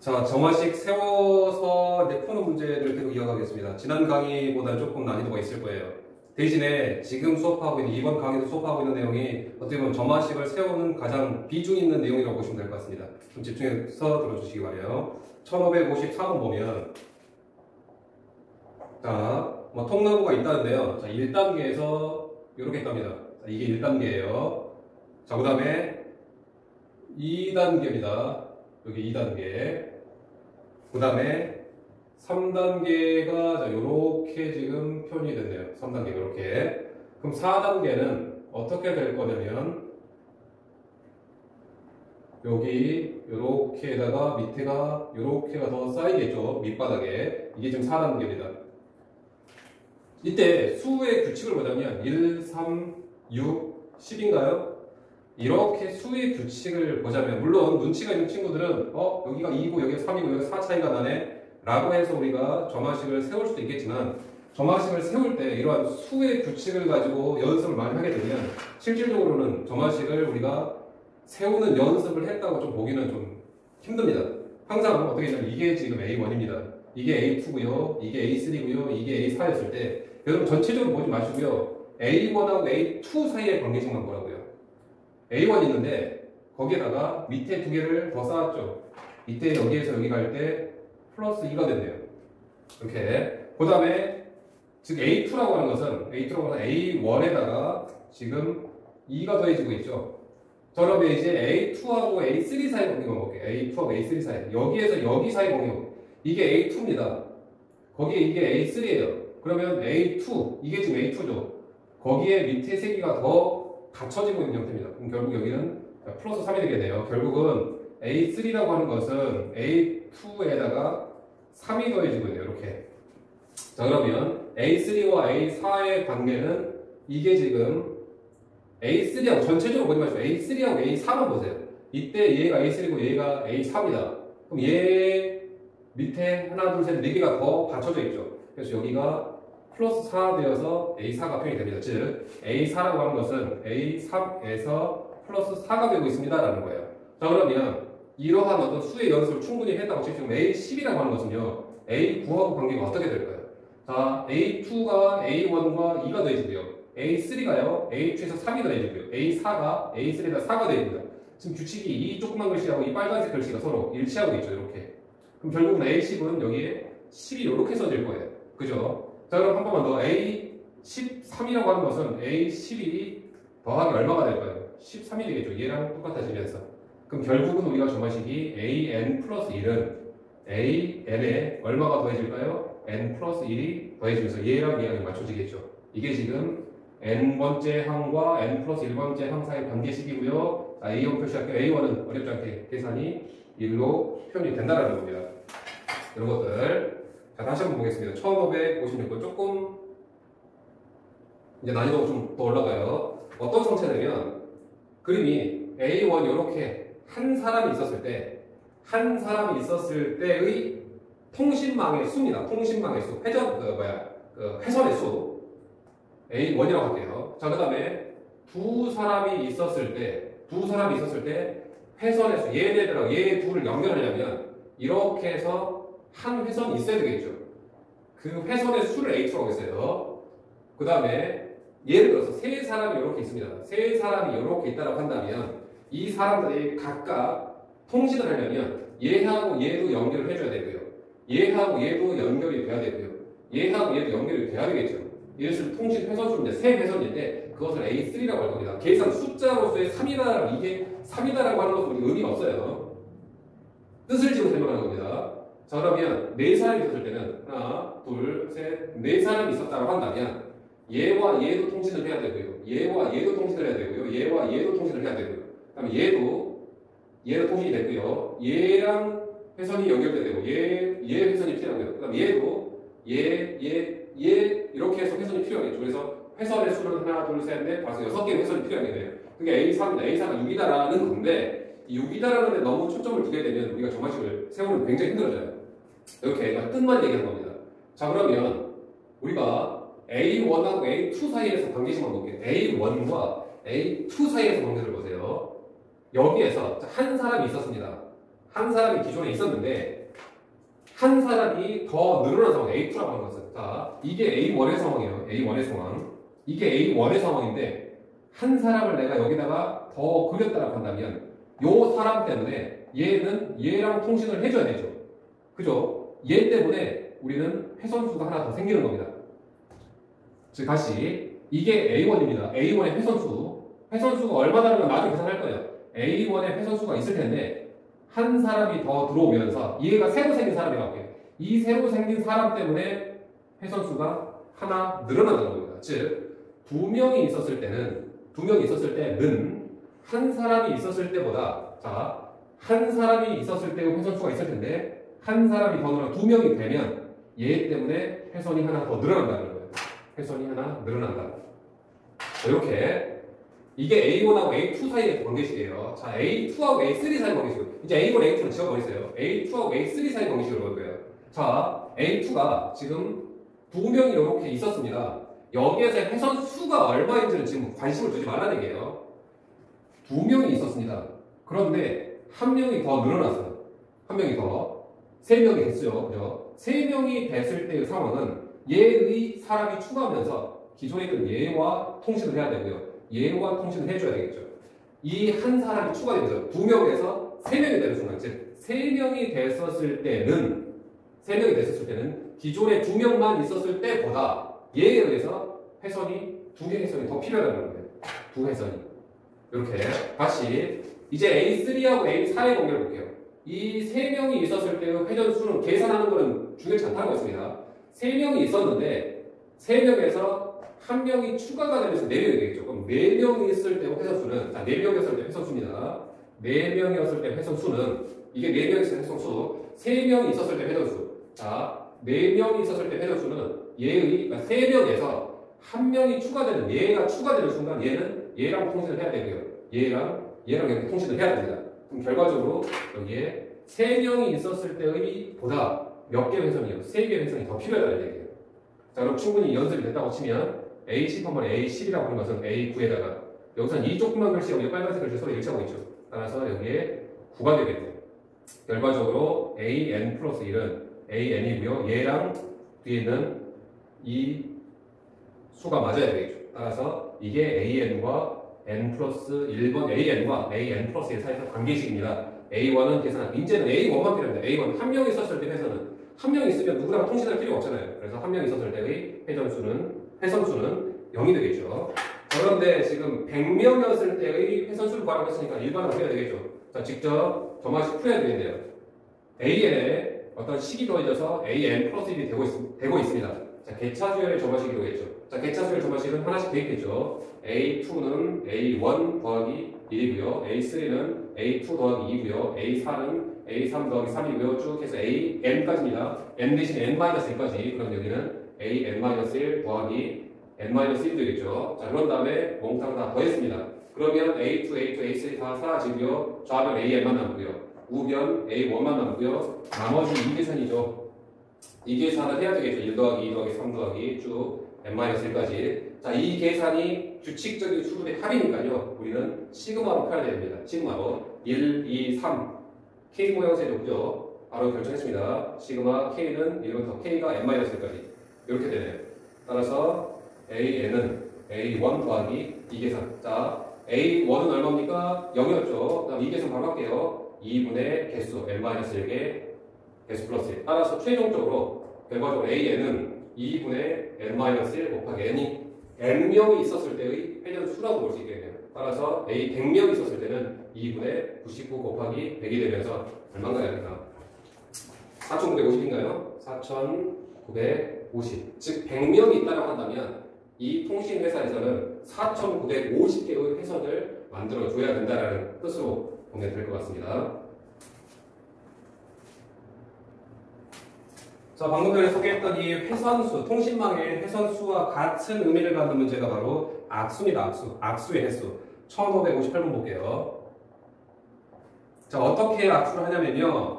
자, 정화식 세워서 이제 푸는 문제를 계속 이어가겠습니다. 지난 강의보다는 조금 난이도가 있을 거예요. 대신에 지금 수업하고 있는, 이번 강의도 수업하고 있는 내용이 어떻게 보면 정화식을 세우는 가장 비중 있는 내용이라고 보시면 될 것 같습니다. 좀 집중해서 들어주시기 바라요. 1554번 보면, 자, 뭐 통나무가 있다는데요. 자, 1단계에서 이렇게 있답니다. 자, 이게 1단계예요. 자, 그 다음에 2단계입니다. 여기 2단계. 그 다음에 3단계가 요렇게 지금 표현이 됐네요. 3단계 이렇게. 그럼 4단계는 어떻게 될 거냐면 여기 요렇게다가 밑에가 요렇게가 더 쌓이겠죠. 밑바닥에. 이게 지금 4단계입니다. 이때 수의 규칙을 보자면 1, 3, 6, 10인가요? 이렇게 수의 규칙을 보자면, 물론 눈치가 있는 친구들은 여기가 2고 여기가 3이고 여기가 4 차이가 나네 라고 해서 우리가 점화식을 세울 수도 있겠지만, 점화식을 세울 때 이러한 수의 규칙을 가지고 연습을 많이 하게 되면 실질적으로는 점화식을 우리가 세우는 연습을 했다고 좀 보기는 좀 힘듭니다. 항상 어떻게 되냐면 이게 지금 A1입니다. 이게 A2고요, 이게 A3고요, 이게 A4였을 때 여러분 전체적으로 보지 마시고요, A1하고 A2 사이의 관계식만 보라고요. A1 있는데 거기에다가 밑에 두 개를 더 쌓았죠. 밑에 여기에서 여기 갈 때 플러스 2가 됐네요. 이렇게. 그 다음에 즉 A2라고 하는 것은 A1에다가 지금 2가 더해지고 있죠. 자, 그러면 이제 A2하고 A3 사이 관계만 볼게요. A2하고 A3 사이. 여기에서 여기 사이 관계. 이게 A2입니다. 거기에 이게 A3예요. 그러면 A2, 이게 지금 A2죠. 거기에 밑에 세 개가 더 갖춰지고 있는 형태입니다. 그럼 결국 여기는 플러스 3이 되겠네요. 결국은 A3라고 하는 것은 A2에다가 3이 더해지고 있네요. 이렇게. 자, 그러면 A3와 A4의 관계는 이게 지금 A3하고 전체적으로 보지 마시고 A3하고 A4만 보세요. 이때 얘가 A3고 얘가 A4입니다. 그럼 얘 밑에 하나, 둘, 셋, 네 개가 더 받쳐져 있죠. 그래서 여기가 플러스 4 되어서 A4가 표현이 됩니다. 즉 A4라고 하는 것은 A3에서 플러스 4가 되고 있습니다 라는 거예요. 자, 그러면 이러한 어떤 수의 연습을 충분히 했다고 치면 A10이라고 하는 것은요, A9하고 관계가 어떻게 될까요? 자, A2가 A1과 2가 더해지고요, A3가요 A2에서 3이 더해지고요, A4가 A3에다 4가 더해집니다. 지금 규칙이 이 조그만 글씨하고 이 빨간색 글씨가 서로 일치하고 있죠. 이렇게. 그럼 결국은 A10은 여기에 10이 이렇게 써질 거예요. 그죠? 자, 그럼 한 번만 더. A13이라고 하는 것은 A12 더하기 얼마가 될까요? 13이 되겠죠. 얘랑 똑같아지면서. 그럼 결국은 우리가 정화식이 AN 플러스 1은 AN에 얼마가 더해질까요? N 플러스 1이 더해지면서 얘랑 얘랑 맞춰지겠죠. 이게 지금 N번째 항과 N 플러스 1번째 항 사이 관계식이고요. 자, A1 표시할게요. A1은 어렵지 않게 계산이 1로 표현이 된다는 겁니다. 이런 것들. 자, 다시 한번 보겠습니다. 1556번 조금 이제 난이도가 좀 더 올라가요. 어떤 성체냐면 그림이 A1 이렇게 한 사람이 있었을 때의 통신망의 수입니다. 통신망의 수, 회선의 수 A1이라고 할게요. 자, 그 다음에 두 사람이 있었을 때 회선의 수, 얘네들하고 얘 둘을 연결하려면 이렇게 해서 한 회선이 있어야 되겠죠. 그 회선의 수를 H2라고 했어요. 그 다음에 예를 들어서 세 사람이 이렇게 있습니다. 세 사람이 이렇게 있다고 한다면 이 사람들이 각각 통신을 하려면 얘하고 얘도 연결을 해줘야 되고요, 얘하고 얘도 연결이 돼야 되고요, 얘하고 얘도 연결이 돼야 되겠죠. 이것을 통신 회선수인데 세 회선인데 그것을 A3라고 할 겁니다. 계산 숫자로서의 3이다, 이게 3이다라고 하는 것은 우리 의미가 없어요. 뜻을 지금 설명하는 겁니다. 자, 그러면 네 사람이 있었을 때는 하나, 둘, 셋, 네 사람이 있었다고 한다면 얘와 얘도 통신을 해야 되고요, 얘와 얘도 통신을 해야 되고요, 얘와 얘도 통신을 해야 되고요, 그 다음에 얘도 통신이 됐고요, 얘랑 회선이 연결돼야 되고 얘 회선이 필요하고요, 그 다음에 얘도 얘 이렇게 해서 회선이 필요하겠죠. 그래서 회선의 수는 하나, 둘, 셋, 넷, 다섯, 6개의 회선이 필요하겠네요. 그게 A3입니다. A4가 6이다라는 건데 이 6이다라는 데 너무 초점을 두게 되면 우리가 정화식을 세우는 굉장히 힘들어져요. 이렇게 뜻만 얘기하는 겁니다. 자, 그러면 우리가 A1하고 A2 사이에서 관계식만 볼게요. A1과 A2 사이에서 관계를 보세요. 여기에서 한 사람이 있었습니다. 한 사람이 기존에 있었는데 한 사람이 더 늘어난 상황, A2라고 하는 것은. 자, 이게 A1의 상황이에요. A1의 상황. 이게 A1의 상황인데 한 사람을 내가 여기다가 더 그렸다고 한다면 요 사람 때문에 얘는 얘랑 통신을 해줘야 되죠. 그죠? 얘 때문에 우리는 회선수가 하나 더 생기는 겁니다. 즉 다시 이게 A1입니다. A1의 회선수. 회선수가 얼마 다른가 나중에 계산할 거예요. A1의 회선수가 있을 텐데 한 사람이 더 들어오면서 얘가 새로 생긴 사람이라고 할게요. 이 새로 생긴 사람 때문에 회선수가 하나 늘어나는 겁니다. 즉 두 명이 있었을 때는 한 사람이 있었을 때보다 한 사람이 있었을 때의 회선수가 있을 텐데 한 사람이 더 늘어나 두 명이 되면 얘 때문에 회선이 하나 더 늘어난다는 거예요. 회선이 하나 늘어난다. 이렇게 이게 A1하고 A2 사이의 관계식이에요. 자, A2하고 A3 사이 관계식. 이제 A1, A2는 지워버리세요. A2하고 A3 사이 관계식으로 볼 거예요. 자, A2가 지금 두 명이 이렇게 있었습니다. 여기에서 회선 수가 얼마인지는 지금 관심을 두지 말라는 얘기예요. 두 명이 있었습니다. 그런데 한 명이 더 늘어났어요. 한 명이 더. 세 명이 됐어요. 그죠? 세 명이 됐을 때의 상황은 얘의 사람이 추가하면서 기존에 있던 얘와 통신을 해야 되고요. 얘와 통신을 해줘야 되겠죠. 이 한 사람이 추가되면서 두 명에서 세 명이 되는 순간, 즉, 세 명이 됐었을 때는 기존에 두 명만 있었을 때보다 얘에 의해서 두 개의 회선이 더 필요하다는 거예요. 두 회선이. 이렇게. 다시, 이제 A3하고 A4의 관계를 볼게요. 이 세 명이 있었을 때의 회전수는 계산하는 거는 중요치 않다고 했습니다. 세 명이 있었는데, 세 명에서 한 명이 추가가 되면서 네 명이 되겠죠. 그럼 네 명이 있을 때 회선수는, 네 명이었을 때 회선수입니다. 네 명이었을 때 회선수는, 이게 네 명이 있을 때 회선수, 세 명이 있었을 때 회전수. 자, 네 명이 있었을 때 회전수는 그러니까 세 명에서 한 명이 추가되는, 얘가 추가되는 순간 얘는 얘랑 통신을 해야 되고요. 얘랑 이렇게 통신을 해야 됩니다. 그럼 결과적으로 여기에 세 명이 있었을 때의 보다 몇 개의 회선이요? 세 개의 회선이 더 필요하다는 얘기예요. 자, 그럼 충분히 연습이 됐다고 치면 A10 한번 A10이라고 하는 것은 A9에다가 여기서는 이 조그만 글씨, 여기 빨간색 글씨 서로 일치하고 있죠. 따라서 여기에 9가 되겠네요. 결과적으로 AN 플러스 1은 AN이고요. 얘랑 뒤에 있는 이 수가 맞아야 되겠죠. 따라서 이게 AN과 N 플러스 1번 AN과 AN 플러스 1 사이의 관계식입니다. A1은 계산, 이제는 A1만 필요합니다. A1 한 명이 있었을 때 회선은 한 명이 있으면 누구랑 통신할 필요가 없잖아요. 그래서 한 명이 있었을 때의 회선수는 0이 되겠죠. 그런데 지금 100명이었을 때의 회선수를 구하라고 했으니까 일반으로 해야 되겠죠. 자, 직접 점화식 풀어야 되겠네요. AN에 어떤 식이 더해져서 AN 플러스 1이 되고 있습니다. 자, 개차수열의 점화식이 되겠죠. 자, 개차수열 점화식은 하나씩 대입했죠. A2는 A1 더하기 1이고요. A3는 A2 더하기 2고요. A4는 A3 더하기 3이고요. 쭉 해서 AN까지입니다. N 대신 N-1까지. 그럼 여기는 AN-1 더하기 N-1 되겠죠. 자, 그런 다음에 몽땅 다 더했습니다. 그러면 A2, A3 다 사라지고요. 좌변 AN만 남고요. 우변 A1만 남고요. 나머지 이 계산이죠. 이 계산을 해야 되겠죠. 1 더하기 2 더하기 3 더하기 쭉 N-1까지. 자, 이 계산이 규칙적인 수분의 합이니까요. 우리는 시그마로 펴야 됩니다. 시그마로 1, 2, 3 K 모양새도 없죠. 바로 결정했습니다. 시그마 K는 1부터 K가 N-1까지 이렇게 되네요. 따라서 AN은 A1 더하기 이 계산. 자, A1은 얼마입니까? 0이었죠. 그다음 이 계산 바로 할게요. 2분의 개수 N-1개 개수 플러스 1. 따라서 최종적으로 결과적으로 AN은 2분의 N-1 곱하기 N명이 있었을 때의 회전수라고 볼 수 있겠네요. 따라서 A 100명이 있었을 때는 2분의 99 곱하기 100이 되면서 얼마인가요? 그러니까 4,950인가요? 4,950. 즉 100명이 있다고 한다면 이 통신회사에서는 4,950개의 회선을 만들어줘야 된다는 뜻으로 보면 될 것 같습니다. 자, 방금 전에 소개했던 이 회선수, 통신망의 회선수와 같은 의미를 갖는 문제가 바로 악수입니다. 악수의 횟수. 1558번 볼게요. 자, 어떻게 악수를 하냐면요.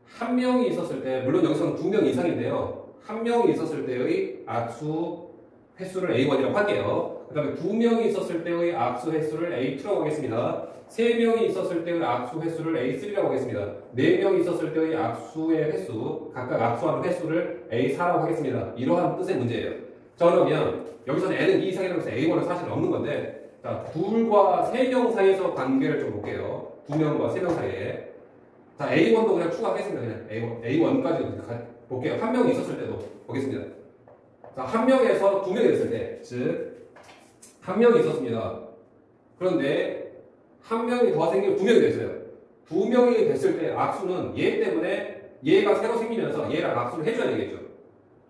한 명이 있었을 때, 물론 여기서는 2명 이상인데요. 한 명이 있었을 때의 악수 횟수를 A1이라고 할게요. 그 다음에 2명이 있었을 때의 악수 횟수를 A2라고 하겠습니다. 3명이 있었을 때의 악수 횟수를 A3라고 하겠습니다. 4명이 있었을 때의 악수의 횟수, 각각 악수하는 횟수를 A4라고 하겠습니다. 이러한 뜻의 문제예요. 자, 그러면 여기서는 n은 2 이상이라고 해서 A1은 사실 없는 건데, 자, 2과 3명 사이에서 관계를 좀 볼게요. 2명과 3명 사이에. 자, A1도 그냥 추가하겠습니다. 그냥 A1까지 볼게요. 한 명이 있었을 때도 보겠습니다. 자, 한 명에서 2명이 됐을 때, 즉, 한 명이 있었습니다. 그런데 한 명이 더 생기면 2명이 됐어요. 2명이 됐을 때 악수는 얘 때문에 얘가 새로 생기면서 얘랑 악수를 해줘야 되겠죠.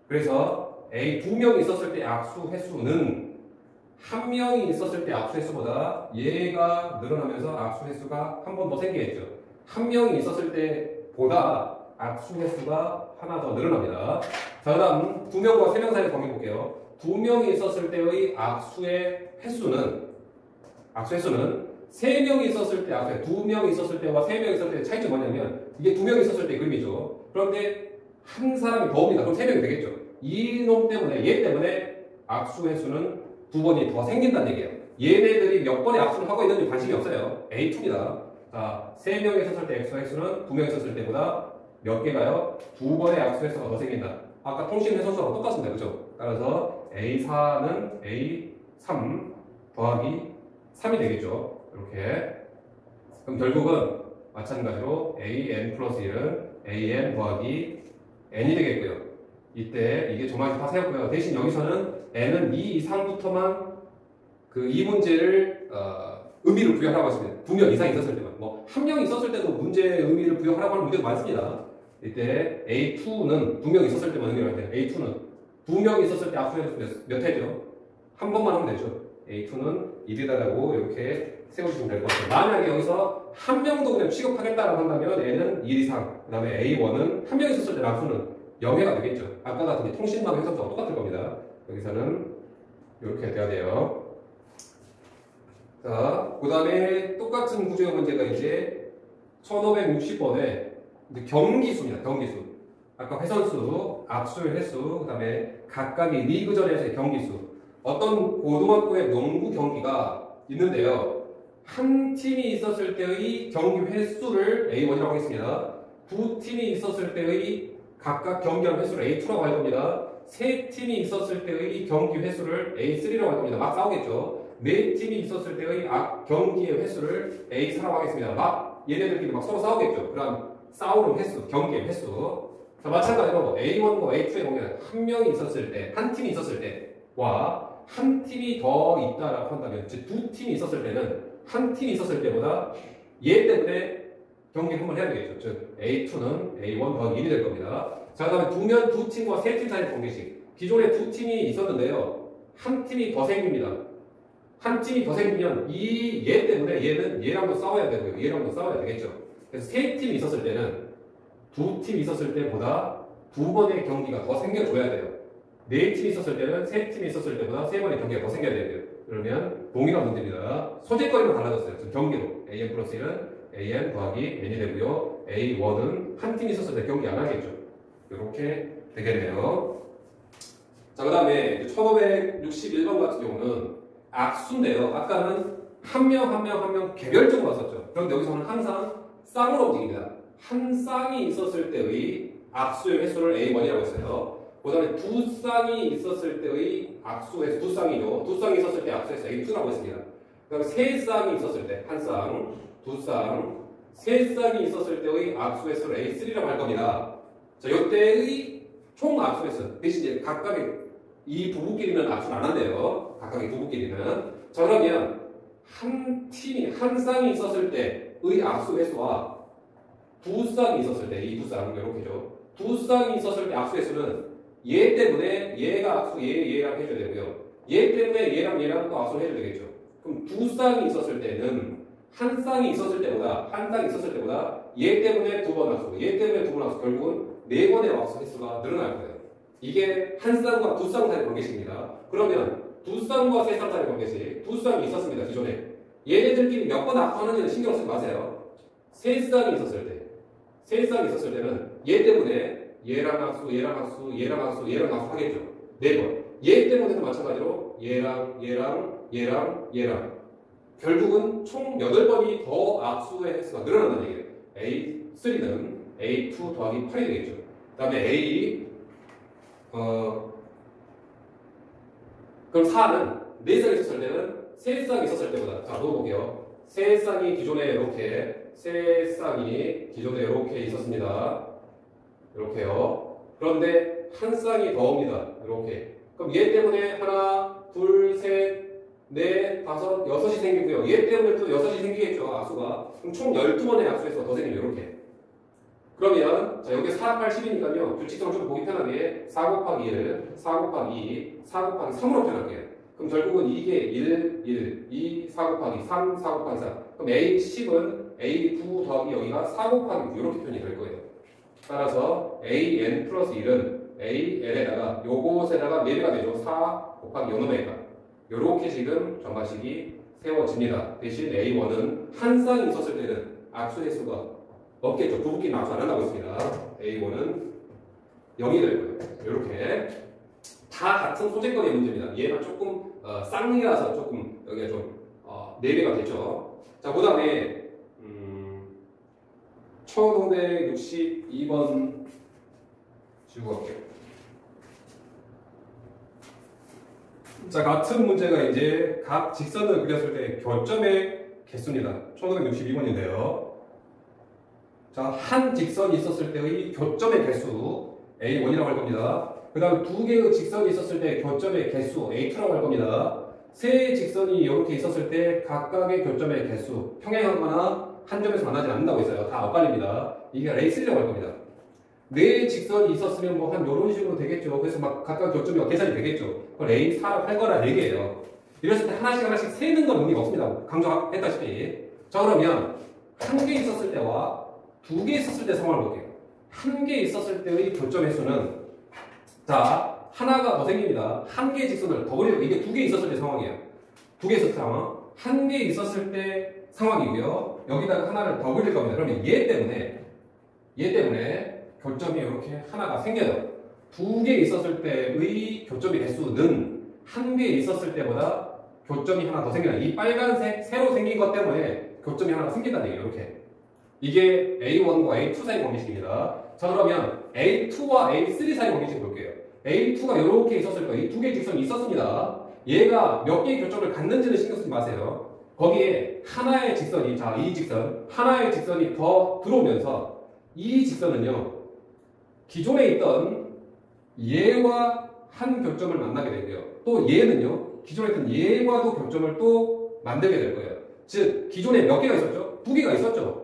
그래서 A 2명이 있었을 때 악수 횟수는 한 명이 있었을 때 악수 횟수보다 얘가 늘어나면서 악수 횟수가 한 번 더 생기겠죠. 한 명이 있었을 때보다 악수 횟수가 하나 더 늘어납니다. 자, 그 다음 2명과 3명 사이에 관계 볼게요. 2명이 있었을 때의 악수의 횟수는 3명이 있었을 때 앞에 2명이 있었을 때와 3명이 있었을 때의 차이점이 뭐냐면 이게 2명이 있었을 때 그림이죠. 그런데 한 사람이 더 옵니다. 그럼 3명이 되겠죠. 이놈 때문에 얘 때문에 악수 횟수는 2번이 더 생긴다는 얘기예요. 얘네들이 몇 번의 악수를 하고 있는지 관심이 없어요. A2입니다. 자, 3명이 있었을 때 악수 횟수는 2명이 있었을 때보다 몇 개가요? 2번의 악수 횟수가 더 생긴다. 아까 통신 횟수하고 똑같습니다. 그죠? 따라서 A4는 A3 더하기 3이 되겠죠. 이렇게. 그럼 결국은 마찬가지로 an 플러스 1은 an 더하기 n이 되겠고요. 이때 이게 정말 다 세웠고요. 대신 여기서는 n은 2 이상부터만 그 이 문제를 의미를 부여하라고 했습니다. 2명 이상 있었을 때만. 뭐 한 명 있었을 때도 문제의 의미를 부여하라고 하는 문제도 많습니다. 이때 A2는 2명 있었을 때만 의미를 할 때 A2는 2명 있었을 때 악수는 몇 회죠? 한 번만 하면 되죠. A2는 1이다라고 이렇게 세워주시면 될 것 같아요. 만약에 여기서 한 명도 그냥 취급하겠다라고 한다면 N은 1 이상, 그 다음에 A1은 한 명 있었을 때 악수는 0회가 되겠죠. 아까 같은 통신망 해석과 똑같을 겁니다. 여기서는 이렇게 돼야 돼요. 자, 그 다음에 똑같은 구조의 문제가 이제 1560번에 경기수입니다. 경기수. 아까 회선수, 악수의 횟수, 그 다음에 각각의 리그전에서의 경기수. 어떤 고등학교의 농구 경기가 있는데요. 한 팀이 있었을 때의 경기 횟수를 A1이라고 하겠습니다. 두 팀이 있었을 때의 각각 경기한 횟수를 A2라고 할 겁니다. 세 팀이 있었을 때의 경기 횟수를 A3라고 할 겁니다. 막 싸우겠죠. 네 팀이 있었을 때의 경기의 횟수를 A4라고 하겠습니다. 막 얘네들끼리 막 서로 싸우겠죠. 그럼 싸우는 횟수, 경기의 횟수. 자, 마찬가지로 A1과 A2의 경우에는 한 명이 있었을 때, 한 팀이 있었을 때와 한 팀이 더 있다라고 한다면, 즉 두 팀이 있었을 때는 한 팀이 있었을 때보다 얘 때문에 경기를 한번 해야 되겠죠. 즉 A2는 A1 더하기 1이 될 겁니다. 자, 그 다음에 두 팀과 세 팀 사이의 관계식. 기존에 두 팀이 있었는데요. 한 팀이 더 생깁니다. 한 팀이 더 생기면 얘 때문에 얘는 얘랑도 싸워야 되고요. 얘랑도 싸워야 되겠죠. 그래서 세 팀이 있었을 때는 두 팀이 있었을 때보다 두 번의 경기가 더 생겨줘야 돼요. 네 팀이 있었을 때는 세 팀이 있었을 때보다 세 번의 경기가 더 생겨야 돼요. 그러면 동일한 문제입니다. 소재거리만 달라졌어요. 지금 경기로 an 플러스 1은 an 더하기 n이 되고요. A1은 한 팀이 있었을 때 경기 안 하겠죠. 이렇게 되겠네요. 자, 그 다음에 1561번 같은 경우는 악수인데요. 아까는 한 명 개별적으로 왔었죠. 그런데 여기서는 항상 쌍으로 움직입니다. 한 쌍이 있었을 때의 악수의 횟수를 A1이라고 했어요. 그 다음에 두 쌍이 있었을 때의 악수 횟수, 두 쌍이죠. 두 쌍이 있었을 때 악수 횟수 A2라고 했습니다. 그 다음에 세 쌍이 있었을 때, 한 쌍, 두 쌍, 세 쌍이 있었을 때의 악수 횟수를 A3라고 할 겁니다. 자, 이때의 총 악수 횟수. 대신 이제 각각의 이 부부끼리는 악수를 안 한대요. 각각의 부부끼리는. 자, 그러면 한 팀이, 한 쌍이 있었을 때의 악수 횟수와 두 쌍이 있었을 때, 이 두 쌍, 이렇게죠. 두 쌍이 있었을 때 악수 횟수는 얘 때문에 얘가 악수, 얘랑 해줘야 되고요. 얘 때문에 얘랑 또 악수를 해줘야 되겠죠. 그럼 두 쌍이 있었을 때는 한 쌍이 있었을 때보다 얘 때문에 두 번 악수, 얘 때문에 두 번 악수, 결국은 네 번의 악수 횟수가 늘어날 거예요. 이게 한 쌍과 두 쌍 사이의 관계식입니다. 그러면 두 쌍과 세 쌍 사이의 관계식, 두 쌍이 있었습니다. 기존에. 얘네들끼리 몇 번 악수하는지는 신경 쓰지 마세요. 세 쌍이 있었을 때는 얘 때문에 얘랑 악수 하겠죠. 네 번. 얘 때문에도 마찬가지로 얘랑 결국은 총 8번이 더 악수의 횟수가 늘어난다는 얘기예요. A3는 A2 더하기 8이 되겠죠. 그 다음에 A 그럼 4는 4쌍이 있었을 때는 3쌍이 있었을 때보다 자 넣어볼게요. 3쌍이 기존에 이렇게 있었습니다. 이렇게요. 그런데 한 쌍이 더 옵니다. 이렇게. 그럼 얘 때문에 하나, 둘, 셋, 넷, 다섯, 6이 생기고요. 얘 때문에 또 6이 생기겠죠. 악수가. 그럼 총 12번의 악수에서 더 생기죠. 이렇게. 그러면 자 여기 4, 8, 10이니까요. 규칙적으로 좀 보기 편하게 4 곱하기 1, 4 곱하기 2, 4 곱하기 3으로 표현할게요. 그럼 결국은 이게 1, 2, 4 곱하기 3, 4 곱하기 4. 그럼 A10은 A9 더하기 여기가 4 곱하기 9 이렇게 표현이 될 거예요. 따라서 AN 플러스 1은 AL에다가 요것에다가 4배가 되죠. 4 곱하기 요놈 배가. 요렇게 지금 정과식이 세워집니다. 대신 A1은 한 쌍이 있었을 때는 악수 횟수가 없겠죠. 부부끼리 악수 안 한다고 했습니다. A1은 0이 될 거예요. 이렇게 다 같은 소재권의 문제입니다. 얘가 조금 쌍이라서 조금 여기가 좀 4배가 됐죠. 자, 그 다음에 1562번 지우고 갈게요. 자, 같은 문제가 이제 각 직선을 그렸을 때 교점의 개수입니다. 1562번인데요. 자, 한 직선이 있었을 때의 교점의 개수 A1이라고 할 겁니다. 그 다음 2개의 직선이 있었을 때 교점의 개수 A2라고 할 겁니다. 세 직선이 이렇게 있었을 때 각각의 교점의 개수 평행하거나 한 점에서 만나지 않는다고 했어요. 다 엇갈립니다. 이게 A3라고 할 겁니다. 네 직선이 있었으면 뭐 한 이런 식으로 되겠죠. 그래서 막 각각 교점이 계산이 되겠죠. 그걸 A4라고 할 거란 얘기예요. 이랬을 때 하나씩 세는 건 의미가 없습니다. 강조했다시피. 자, 그러면 한 개 있었을 때와 2개 있었을 때 상황을 볼게요. 한 개 있었을 때의 교점 횟수는 자, 하나가 더 생깁니다. 한 개의 직선을 더 그리고 이게 2개 있었을 때 상황이에요. 2개 있었을 때 상황. 한 개 있었을 때 상황이고요. 여기다가 하나를 더 그릴 겁니다. 그러면 얘 때문에 교점이 이렇게 하나가 생겨요. 2개 있었을 때의 교점의 개수는 한 개 있었을 때보다 교점이 하나 더 생겨요. 이 빨간색 새로 생긴 것 때문에 교점이 하나 생긴다는 얘기예요. 이렇게. 이게 A1과 A2 사이 관계식입니다. 자, 그러면 A2와 A3 사이 관계식 볼게요. A2가 이렇게 있었을 거예요. 이 2개의 직선이 있었습니다. 얘가 몇 개의 교점을 갖는지는 신경 쓰지 마세요. 거기에 하나의 직선이, 자, 이 직선, 하나의 직선이 더 들어오면서 이 직선은요, 기존에 있던 얘와 한 교점을 만나게 되고요. 또 얘는요, 기존에 있던 얘와도 교점을 또 만들게 될 거예요. 즉, 기존에 몇 개가 있었죠? 2개가 있었죠?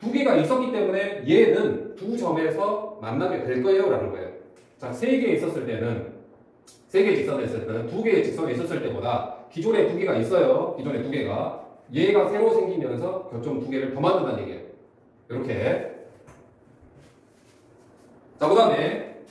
2개가 있었기 때문에 얘는 두 점에서 만나게 될 거예요. 라는 거예요. 자, 3개 있었을 때는, 3개의 직선이 있었을 때는 2개의 직선이 있었을 때보다 기존에 2개가 있어요. 기존에 2개가. 얘가 새로 생기면서 교점 2개를 더 만든다는 얘기예요. 이렇게. 자, 그 다음에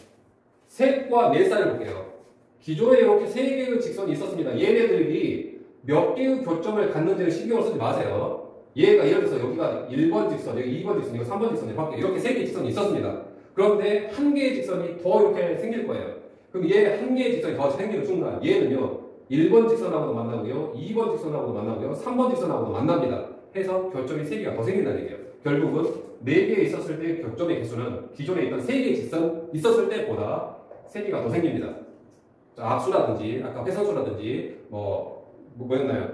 셋과 네 쌍을 볼게요. 기존에 이렇게 3개의 직선이 있었습니다. 얘네들이 몇 개의 교점을 갖는지를 신경을 쓰지 마세요. 얘가 예를 들어서 여기가 1번 직선, 여기 2번 직선, 여기 3번 직선 이렇게 3개의 직선이 있었습니다. 그런데 한 개의 직선이 더 이렇게 생길 거예요. 그럼 얘 한 개의 직선이 더 생기는 순간 얘는요 1번 직선하고도 만나고요 2번 직선하고도 만나고요 3번 직선하고도 만납니다. 해서 교점이 3개가 더 생긴다는 얘기예요. 결국은 4개 있었을 때 교점의 개수는 기존에 있던 3개의 직선 있었을 때보다 3개가 더 생깁니다. 자, 악수라든지 아까 회선수라든지 뭐였나요?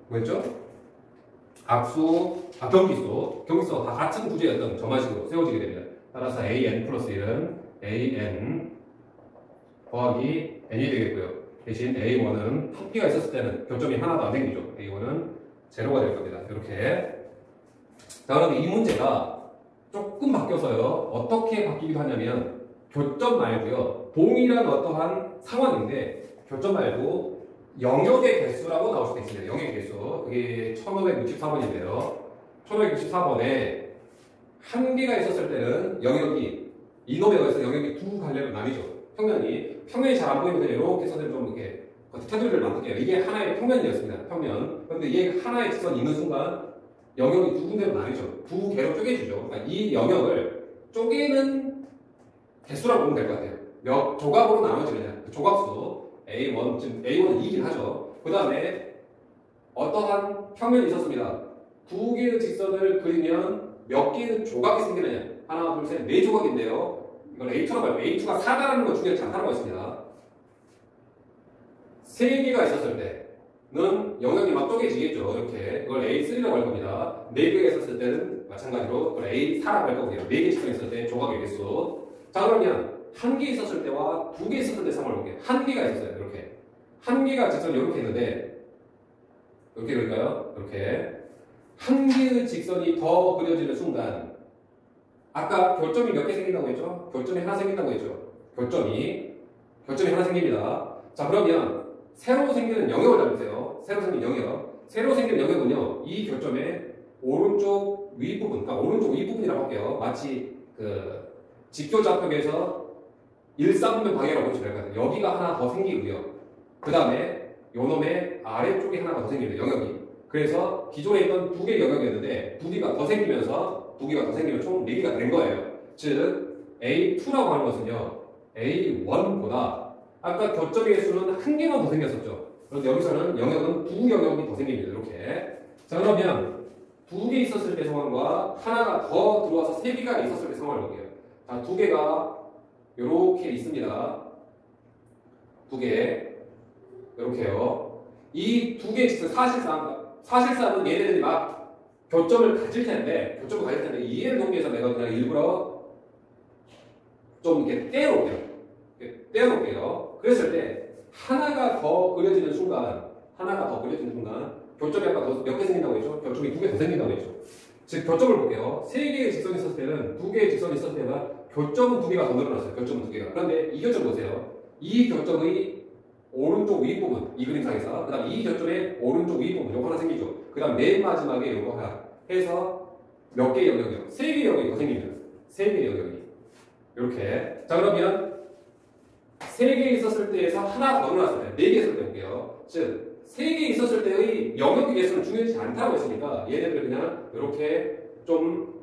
뭐였죠? 악수, 경기수 다 같은 구조였던 점화식으로 세워지게 됩니다. 따라서 AN 플러스 1은 AN 더하기 N이 되겠고요. 대신 A1은 한 개가 있었을 때는 교점이 하나도 안 생기죠. A1은 제로가 될 겁니다. 이렇게. 자, 그러면 이 문제가 조금 바뀌어서요. 어떻게 바뀌기도 하냐면 교점 말고요. 동일한 어떠한 상황인데 교점 말고 영역의 개수라고 나올 수도 있습니다. 영역의 개수. 그게 1564번인데요. 1564번에 한 개가 있었을 때는 영역이 이놈에 의해서 영역이 두 갈래로 나뉘죠. 평면이 잘 안 보이면 이렇게 선생님 좀 이렇게 테두리를 만들게요. 이게 하나의 평면이었습니다. 평면. 그런데 이게 하나의 직선이 있는 순간 영역이 두 군데로 나뉘죠. 두 개로 쪼개지죠. 그러니까 이 영역을 쪼개는 개수라고 보면 될 것 같아요. 몇 조각으로 나눠지느냐. 그 조각수 A1, 지금 A1은 2긴 하죠. 그 다음에 어떠한 평면이 있었습니다. 두 개의 직선을 그리면 몇 개의 조각이 생기느냐. 하나, 둘, 셋, 네 조각인데요. 이걸 A2라고 할게요. A2가 4가라는 건 중요하지 않다는 거 있습니다. 세 개가 있었을 때는 영역이 막 쪼개지겠죠. 이렇게. 이걸 A3라고 할 겁니다. 네 개가 있었을 때는 마찬가지로 이걸 A4라고 할 거고요. 네 개 직선이 있었을 때 조각의 개수. 자, 그러면 한 개 있었을 때와 두 개 있었을 때 상황을 볼게요. 한 개가 있었어요. 이렇게. 한 개가 직선이 이렇게 있는데, 이렇게 그럴까요? 이렇게. 한 개의 직선이 더 그려지는 순간, 아까 교점이 몇 개 생긴다고 했죠? 교점이 하나 생긴다고 했죠? 교점이 하나 생깁니다. 자, 그러면 새로 생기는 영역을 잡으세요. 새로 생긴 영역. 새로 생긴 영역은요, 이 교점의 오른쪽 윗부분, 그러니까 오른쪽 윗부분이라고 할게요. 마치 그 직교좌표에서 일사분면 방향으로 보시면 될 것 같아요. 여기가 하나 더 생기고요. 그 다음에 요놈의 아래쪽에 하나가 더 생깁니다. 영역이. 그래서 기존에 있던 두 개의 영역이었는데 두 개가 더 생기면 총 4개가 된 거예요. 즉 A2라고 하는 것은요. A1보다 아까 교점의 개수는 한 개만 더 생겼었죠. 그런데 여기서는 영역은 두 영역이 더 생깁니다. 이렇게. 자, 그러면 두 개 있었을 때 상황과 하나가 더 들어와서 세 개가 있었을 때 상황을 볼게요. 자, 두 개가 이렇게 있습니다. 두 개. 이렇게요. 이 두 개 직선 사실상은 얘네들이 막 교점을 가질 텐데 이해를 돕기 위해서 내가 그냥 일부러 좀 이렇게 떼어놓을게요. 그랬을 때 하나가 더 그려지는 순간 교점이 아까 몇 개 생긴다고 했죠? 교점이 두 개 더 생긴다고 했죠? 즉 교점을 볼게요. 세 개의 직선이 있었을 때는 두 개의 직선이 있었을 때는 교점은 두 개가 더 늘어났어요. 교점은 두 개가. 그런데 이 교점 보세요. 이 교점의 오른쪽 윗부분, 이 그림상에서. 그 다음 이 교점의 오른쪽 윗부분, 요거 하나 생기죠. 그 다음 맨 마지막에 요거 하나 해서 몇 개의 영역이요? 세 개의 영역이 더 생깁니다. 세 개의 영역이. 이렇게. 자, 그러면 세 개 있었을 때에서 하나 더 늘어났을 때, 네 개 있었을 때 볼게요. 즉, 세 개 있었을 때의 영역의 개수는 중요하지 않다고 했으니까 얘네들을 그냥 이렇게 좀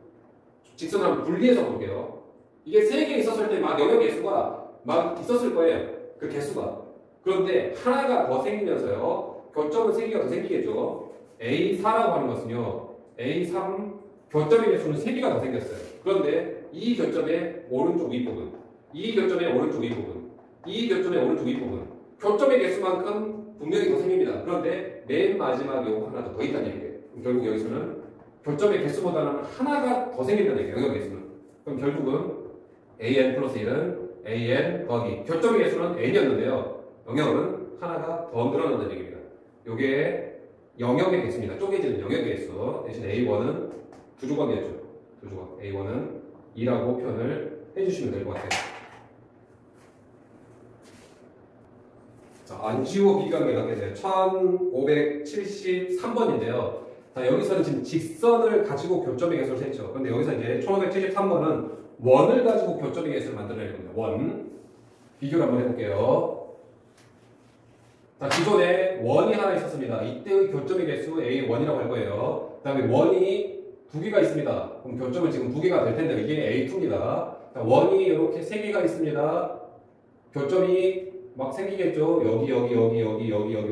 직선을 한번 분리해서 볼게요. 이게 세 개 있었을 때 막 영역 개수가 막 있었을 거예요. 그 개수가. 그런데 하나가 더 생기면서요. 교점은 세 개가 더 생기겠죠. A4라고 하는 것은요. A3 교점의 개수는 세 개가 더 생겼어요. 그런데 이 교점의 오른쪽 윗부분, 이 교점의 오른쪽 윗부분, 이 교점의 오른쪽 윗부분, 교점의 개수만큼 분명히 더 생깁니다. 그런데 맨 마지막에 요거 하나 더 있다는 얘기예요. 결국 여기서는 교점의 개수보다는 하나가 더 생긴다는 얘기예요. 영역 개수는. 그럼 결국은 AN 플러스 1은 AN 더하기 교점의 개수는 N이었는데요. 영역은 하나가 더 늘어난다는 얘기입니다. 요게 영역의 개수입니다. 쪼개지는 영역의 개수. 대신 A1은 두 조각이었죠. 두 조각. A1은 2라고 표현을 해주시면 될 것 같아요. 자, 안지호 비관계 관계제 1573번인데요. 자, 여기서는 지금 직선을 가지고 교점의 개수를 했죠. 그런데 여기서 이제 1573번은 원을 가지고 교점의 개수를 만들어낼 겁니다. 원. 비교를 한번 해볼게요. 자, 기존에 원이 하나 있었습니다. 이때의 교점의 개수 A1이라고 할 거예요. 그 다음에 원이 두 개가 있습니다. 그럼 교점은 지금 두 개가 될 텐데 이게 A2입니다. 자, 원이 이렇게 세 개가 있습니다. 교점이 막 생기겠죠. 여기 뭐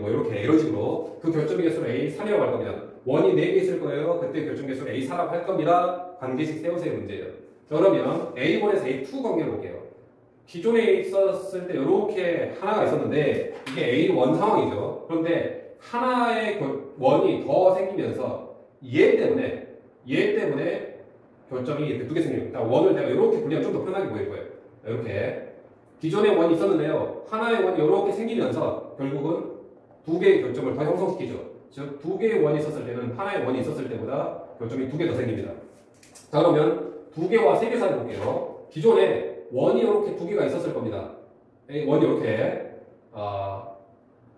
이렇게 이런 식으로 그 교점의 개수를 A3이라고 할 겁니다. 원이 4개 있을 거예요. 그때 교점 개수를 A4라고 할 겁니다. 관계식 세우세요 문제예요. 자, 그러면 A1에서 A2 관계를 볼게요. 기존에 있었을 때 이렇게 하나가 있었는데 이게 A1 상황이죠. 그런데 하나의 원이 더 생기면서 얘 때문에 교점이 이렇게 두 개 생깁니다. 원을 내가 이렇게 분리하면 좀 더 편하게 보일 거예요. 이렇게 기존에 원이 있었는데요. 하나의 원이 이렇게 생기면서 결국은 두 개의 교점을 더 형성시키죠. 즉 두 개의 원이 있었을 때는 하나의 원이 있었을 때보다 교점이 두 개 더 생깁니다. 자, 그러면 두 개와 세 개 사이 볼게요. 기존에 원이 이렇게 두 개가 있었을 겁니다. 원이 이렇게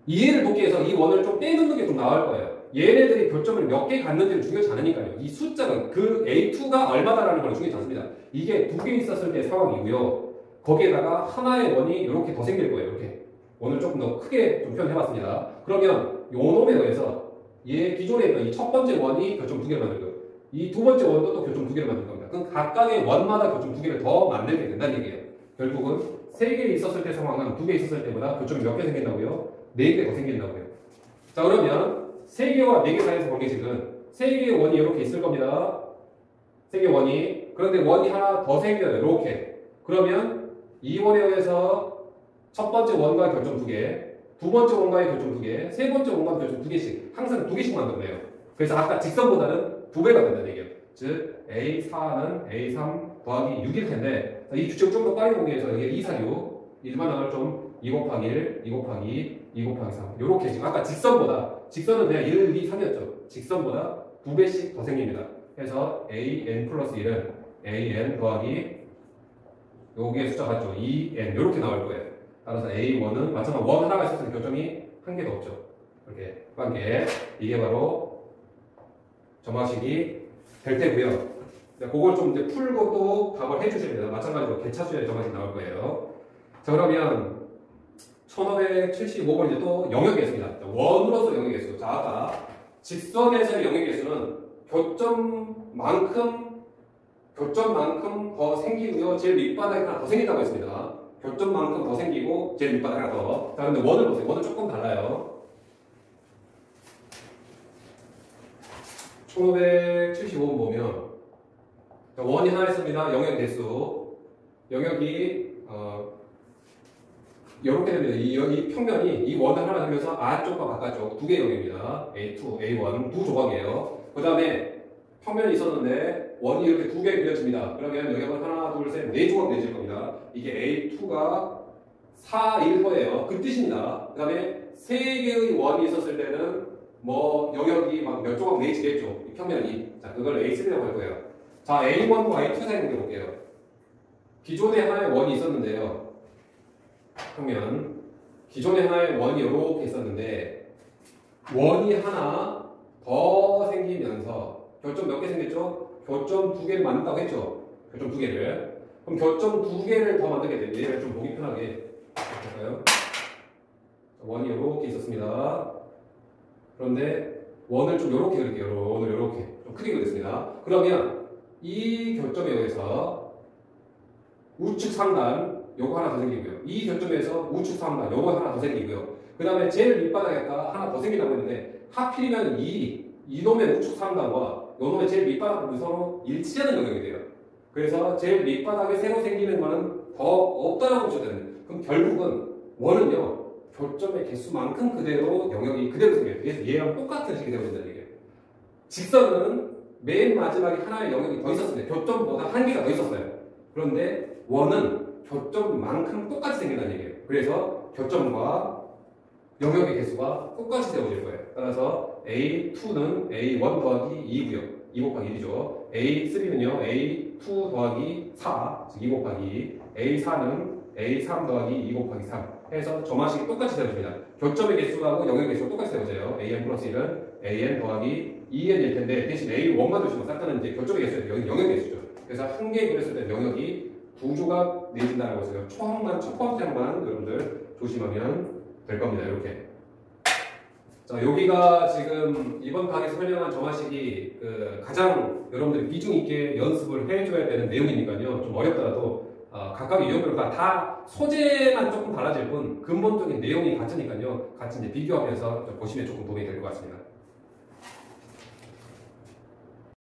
이해를 돕기 위해서 이 원을 좀 빼놓는 게 좀 나을 거예요. 얘네들이 교점을 몇 개 갖는지는 중요하지 않으니까요. 이 숫자는 그 A2가 얼마다라는 건 중요하지 않습니다. 이게 두 개 있었을 때 상황이고요. 거기에다가 하나의 원이 이렇게 더 생길 거예요. 이렇게 원을 조금 더 크게 좀 표현해봤습니다. 그러면 요 놈에 의해서 얘 기존에 있던 이 첫 번째 원이 교점 두 개를 만들고요. 이 두 번째 원도 또 교점 두 개를 만들 겁니다. 그럼 각각의 원마다 교점 두 개를 더 만들게 된다는 얘기예요. 결국은 3개 있었을 때 상황은 2개 있었을 때보다 교점이 몇 개 생긴다고요? 4개 더 생긴다고요. 자, 그러면 3개와 4개 사이에서 관계식은 3개의 원이 이렇게 있을 겁니다. 3개의 원이. 그런데 원이 하나 더 생겨요. 이렇게. 그러면 이 원에 의해서 첫 번째 원과의 교점 2개, 두 번째 원과의 교점 2개, 세 번째 원과의 교점 2개씩. 항상 2개씩 만들어내요. 그래서 아까 직선보다는 2배가 된다는 얘기예요. 즉 A4는 A3 더하기 6일 텐데 이 규칙을 좀 더 빨리 보기 위해서 여기 2, 4, 6 일반항을 좀 2 곱하기 1, 2 곱하기 2 곱하기 3 이렇게 지금 아까 직선은 그냥 1, 2, 3이었죠. 직선보다 2배씩 더 생깁니다. 그래서 AN 플러스 1은 AN 더하기 여기에 숫자 같죠? 2N 이렇게 나올 거예요. 따라서 A1은 마찬가지로 원 하나가 있어서 교점이 한 개도 없죠. 이렇게 관계 이게 바로 점화식이 될 테고요. 그걸 좀 이제 풀고 또 답을 해주셔야 돼요. 마찬가지로 개차수의 점화식 나올 거예요. 자, 그러면 1575번 이제 또 영역의 수입니다. 원으로서 영역의 수. 자, 아까 직선에서의 영역의 수는 교점만큼 더 생기고요. 제일 밑바닥에 하나 더 생긴다고 했습니다. 교점만큼 더 생기고 제일 밑바닥에 하나 더. 자, 근데 원을 보세요. 원은 조금 달라요. 1575번 보면 원이 하나 있습니다. 영역 개수. 영역이 이렇게 됩니다. 이 평면이 이 원을 하나 되면서 안쪽과 바깥쪽 두 개의 영역입니다. A2, A1 두 조각이에요. 그 다음에 평면이 있었는데 원이 이렇게 두 개 그려집니다. 그러면 영역은 하나, 둘, 셋, 네 조각 내질 겁니다. 이게 A2가 4일 거예요. 그 뜻입니다. 그 다음에 세 개의 원이 있었을 때는 뭐 영역이 막 몇 조각 내지겠죠. 이 평면이. 자, 그걸 A3라고 할 거예요. 자, A1과 A2 사이 관계 볼게요. 기존에 하나의 원이 있었는데요. 평면. 기존에 하나의 원이 이렇게 있었는데 원이 하나 더 생기면서 교점 몇 개 생겼죠? 교점 2개를 만든다고 했죠? 교점 2개를. 그럼 교점 2개를 더 만들게 되면 얘를 좀 보기 편하게 할까요? 원이 이렇게 있었습니다. 그런데 원을 좀 이렇게 그릴게요. 원을 이렇게 좀 크게 그렸습니다. 그러면 이 교점에 의해서 우측 상단 요거 하나 더 생기고요. 이 교점에서 우측 상단 요거 하나 더 생기고요. 그 다음에 제일 밑바닥에다가 하나 더 생긴다고 했는데 하필이면 이놈의 우측 상단과 요놈의 제일 밑바닥 부분이 서로 일치하는 영역이 돼요. 그래서 제일 밑바닥에 새로 생기는 거는 더 없다라고 보셔야 되는데 그럼 결국은 원은요 교점의 개수만큼 그대로 영역이 그대로 생겨요. 그래서 얘랑 똑같은 식이 되어진다는 얘기예요. 직선은 맨 마지막에 하나의 영역이 더 있었습니다. 교점보다 한 개가 더 있었어요. 그런데 원은 교점만큼 똑같이 생긴다는 얘기예요. 그래서 교점과 영역의 개수가 똑같이 되어질 거예요. 따라서 A2는 A1 더하기 2고요. 2 곱하기 1이죠. A3는요 A2 더하기 4, 즉 2 곱하기 2. A4는 A3 더하기 2 곱하기 3 해서 점화식이 똑같이 되어집니다. 교점의 개수하고 영역의 개수가 똑같이 되어져요. AN 플러스 1은 AN 더하기 2N일 텐데 대신 A1만 두시면 싹 다는 이제 교점의 개수예요. 여기 영역의 개수죠. 그래서 한 개 그렸을 때 영역이 두 조각 내진다라고 했어요. 초항만 첫 번째 항만 여러분들 조심하면 될 겁니다. 이렇게. 자, 여기가 지금 이번 강의에서 설명한 점화식이 가장 여러분들이 비중 있게 연습을 해줘야 되는 내용이니까요. 좀 어렵더라도 각각의 유형별과 다 소재만 조금 달라질 뿐 근본적인 내용이 같으니까요. 같이 이제 비교하면서 보시면 조금 도움이 될 것 같습니다.